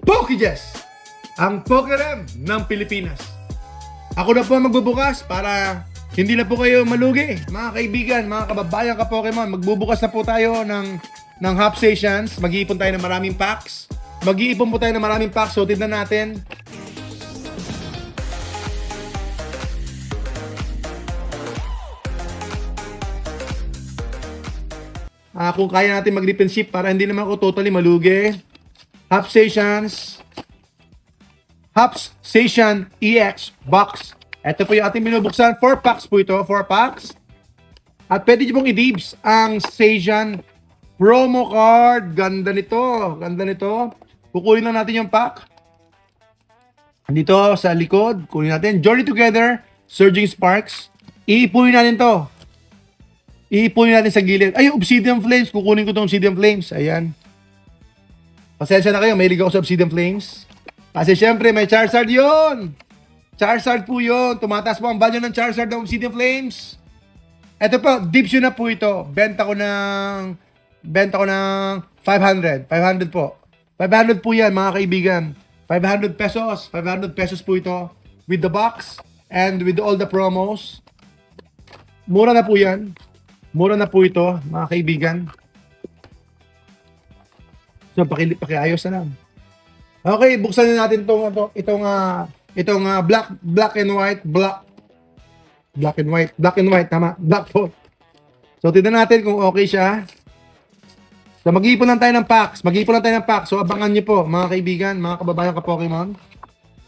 Pokejess, ang Pokerem ng Pilipinas. Ako na po ang magbubukas para hindi na po kayo malugi. Mga kaibigan, mga kababayan ka Pokemon, magbubukas na po tayo ng half stations. Mag-iipon tayo ng maraming packs. Mag-iipon po tayo ng maraming packs. So, tignan natin. Kung kaya natin mag-rip and ship para hindi naman ako totally malugi. Half stations. Half Station EX box. Ito po yung ating binubuksan. 4 packs po ito. 4 packs. At pwede nyo pong i-dibs ang Station promo card. Ganda nito. Ganda nito. Kukunin lang natin yung pack. Dito sa likod. Kunin natin. Journey Together. Surging Sparks. Iipunin natin to. Iipunin natin sa gilid. Ay, Obsidian Flames. Kukunin ko itong Obsidian Flames. Ayan. Pasensya na kayo. Mahilig ako sa Obsidian Flames. Kasi syempre, may Charizard yun. Charizard po yun. Tumataas po ang value ng Charizard ng Obsidian Flames. Ito po, Dipsyo na po ito. Benta ko ng 500. 500 po. 500 po yan, mga kaibigan. 500 pesos. 500 pesos po ito. With the box and with all the promos. Mura na po yan. Mura na po ito, mga kaibigan. So, pakiayos na lang. Okay, buksan na natin itong black and white, tama. Black po. So, tignan natin kung okay siya. So, mag-iipon lang tayo ng packs. So, abangan niyo po, mga kaibigan, mga kababayan ka Pokemon.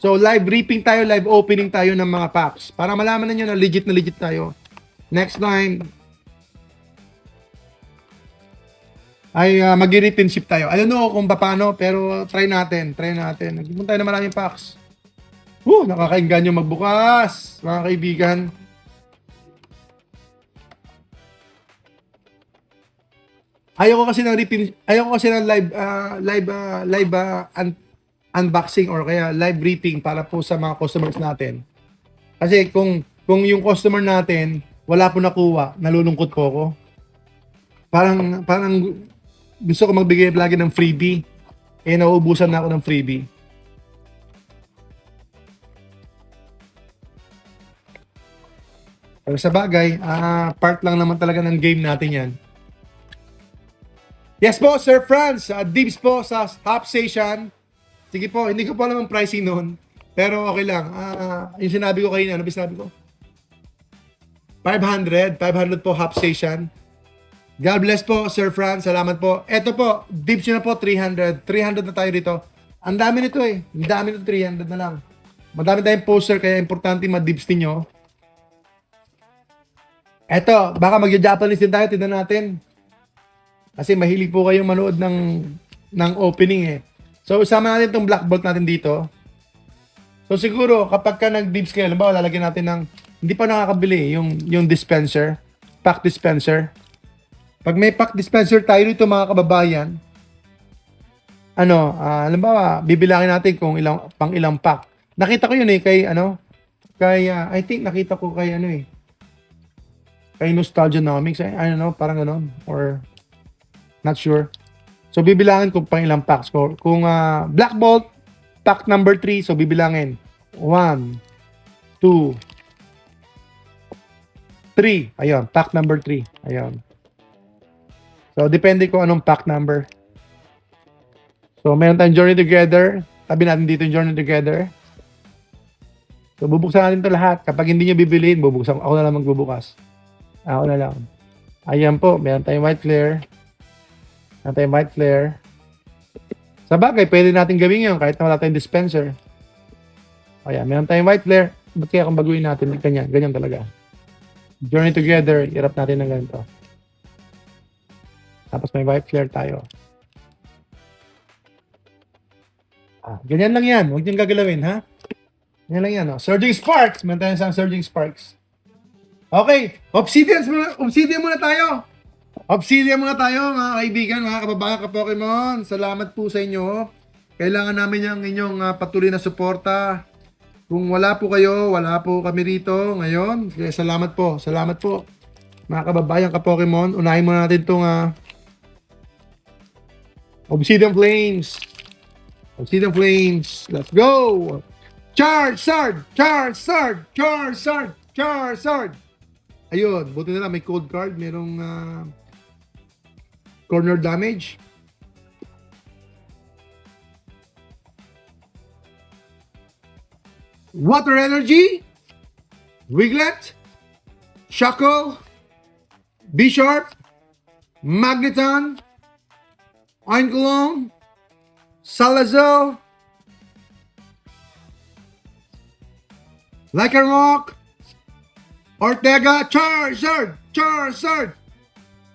So, live reaping tayo, live opening tayo ng mga packs. Para malaman niyo na legit tayo. Next time, ay mag-rip and ship tayo. I don't know kung paano, pero try natin. Nag-ipon tayo ng maraming packs. Nakakainganyo magbukas, mga kaibigan. Ayoko kasi ng live unboxing or kaya live briefing para po sa mga customers natin. Kasi kung yung customer natin wala po nakuha, nalulungkot po ako. Parang gusto ko magbigay lagi ng freebie. Nauubusan na ako ng freebie. Pero sa bagay, part lang naman talaga ng game natin yan. Yes po, Sir Franz. Dibs po sa Half Station. Sige po, hindi ko po alam ang pricing noon. Pero okay lang. Yung sinabi ko kanina, ano ba sinabi ko? 500 po Half Station. God bless po, Sir Franz. Salamat po. Eto po, dibs nyo na po, 300. 300 na tayo dito. Ang dami nito eh. Ang dami nito, 300 na lang. Madami tayong poster, kaya importante ma-dibs ninyo. Eto, baka magja-Japanese din tayo. Tignan natin. Kasi mahilig po kayong manood ng opening eh. So, isama natin itong black bolt natin dito. So, siguro, kapag ka nag-dibs kayo, halimbawa, lalagyan natin ng, hindi pa nakakabili, yung dispenser, pack dispenser. Pag may pack dispenser tayo dito, mga kababayan, halimbawa, bibilangin natin kung pang ilang pack. Nakita ko yun eh, I think nakita ko kay kay Nostalgianomics, I don't know, parang gano'n, or not sure. So, bibilangin kung pang ilang packs. Kung Black Bolt, pack number 3, so bibilangin. 1, 2, 3. Ayun, pack number 3. Ayun. So, depende kung anong pack number. So, meron tayong Journey Together. Tabi natin dito yung Journey Together. So, bubuksan natin ito lahat. Kapag hindi nyo bibiliin, bubuksan. Ako na lang magbubukas. Ako na lang. Ayan po, meron tayong white flare. Sa bagay, pwede natin gawin yun kahit na wala tayong dispenser. Ayan, meron tayong white flare. Ba't kaya kung baguhin natin? Ganyan talaga. Journey Together, hirap natin ng ganito. Tapos may white flare tayo. Ganyan lang yan. Huwag niyong gagalawin, ha? Ganyan lang yan, Surging Sparks. Meron tayong isang Surging Sparks. Okay. Obsidian muna tayo. Mga kaibigan, mga kababayan ka Pokemon. Salamat po sa inyo. Kailangan namin yung inyong patuloy na suporta. Kung wala po kayo, wala po kami rito ngayon. Kaya salamat po. Mga kababayan ka Pokemon, unahin muna natin itong Obsidian Flames. Obsidian Flames. Let's go! Charizard! Charizard! Charizard! Charizard! Ayun, buti na lang may cold card. Merong corner damage. Water Energy. Wiglet. Shackle. B-Sharp. Magneton. Oinkolong. Salazzle. Lycanroc. Ortega. Charizard. Charizard.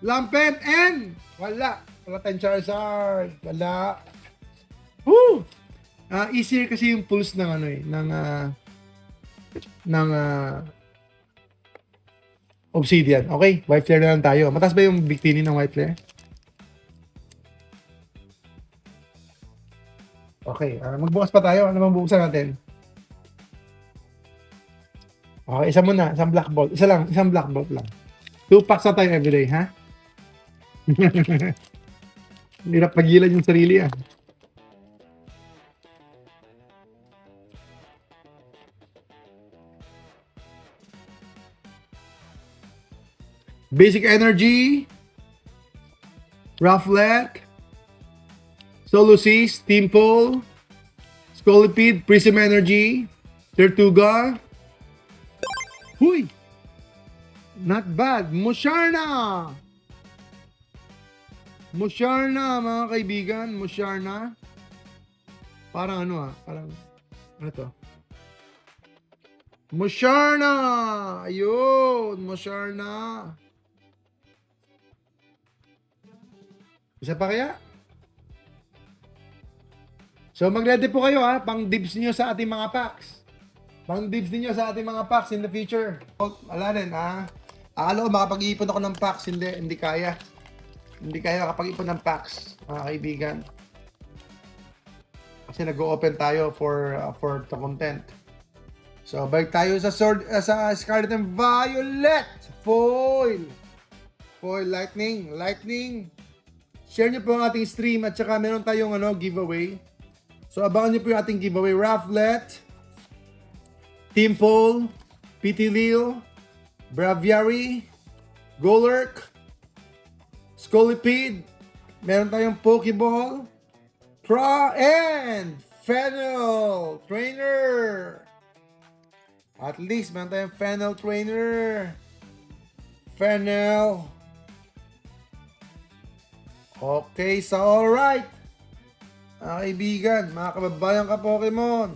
Lampent and wala. Wala tayong Charizard. Wala. Woo! Easier kasi yung pulse ng ano eh, ng Obsidian. Okay, white flare na lang tayo. Mataas ba yung Victini ng white flare? Okay, magbukas pa tayo. Ano bang bubuksan natin? Okay, isa muna. Isang black bolt. Isa lang. Isang black bolt lang. 2 packs na tayo everyday, ha? Hindi na pagilan yung sarili, ah. Basic Energy. Rufflet. Solosis, Teample, Scolipede, Prism Energy, Tortuga. Huy! Not bad. Musharna! Musharna, mga kaibigan. Musharna. Parang ano parang, ano to? Musharna! Ayun! Musharna. Isa pa kaya? So mag-ready po kayo pang dibs niyo sa ating mga packs. Pang dibs niyo sa ating mga packs in the future. Wala rin Akala ko makapag-iipon ako ng packs, hindi kaya. Hindi kaya makapag-ipon ng packs, mga kaibigan. Kasi nag-o-open tayo for the content. So balik tayo sa sa Scarlet and Violet foil. Foil lightning. Share niyo po ang ating stream at saka meron tayong giveaway. So, abangan niyo po yung ating giveaway. Rufflet, Teample, Pitilil, Braviary, Golurk, Scolipede, meron tayong Pokeball, and Fennel Trainer. At least, meron tayong Fennel Trainer. Fennel. Okay, so alright. Mga kaibigan, mga kababayan ka Pokemon.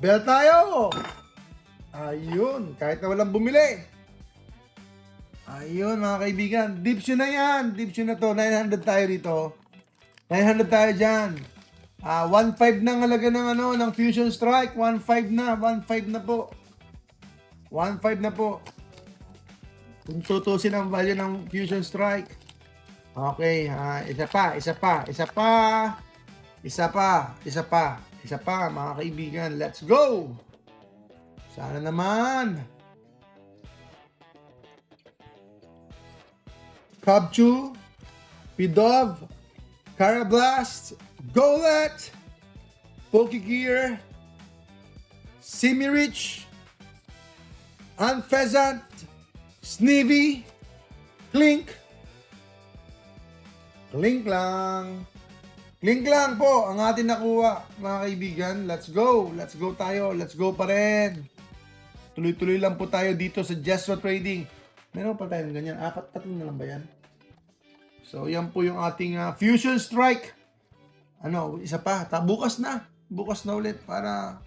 Bell tayo! Ayun, kahit na walang bumili. Ayun mga kaibigan, dips yun na yan. Dips yun na to, 900 tayo dito. 900 tayo dyan. 1.5 na halaga ng Fusion Strike. 1.5 na, 1.5 na po. 1.5 na po. Kung tutusin ang value ng Fusion Strike. Okay, isa pa, mga kaibigan. Let's go! Sana naman. Cubchoo, Pidove, Carablast, Golett, Pokegear, Simirich, Unpheasant, Snivy, Klink lang. Klink lang po ang ating nakuha, mga kaibigan. Let's go. Let's go tayo. Let's go pa rin. Tuloy-tuloy lang po tayo dito sa Gesto Trading. Meron pa tayong ganyan. Tatlo na lang ba yan? So, yan po yung ating Fusion Strike. Isa pa. Bukas na. Bukas na ulit para...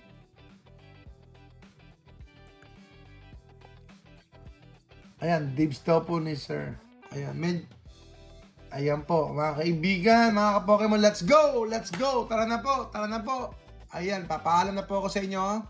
Ayan, Dibs daw po ni Sir. Ayan po, mga kaibigan, mga ka-Pokemon, let's go! Let's go! Tara na po! Ayan, papaalam na po ako sa inyo.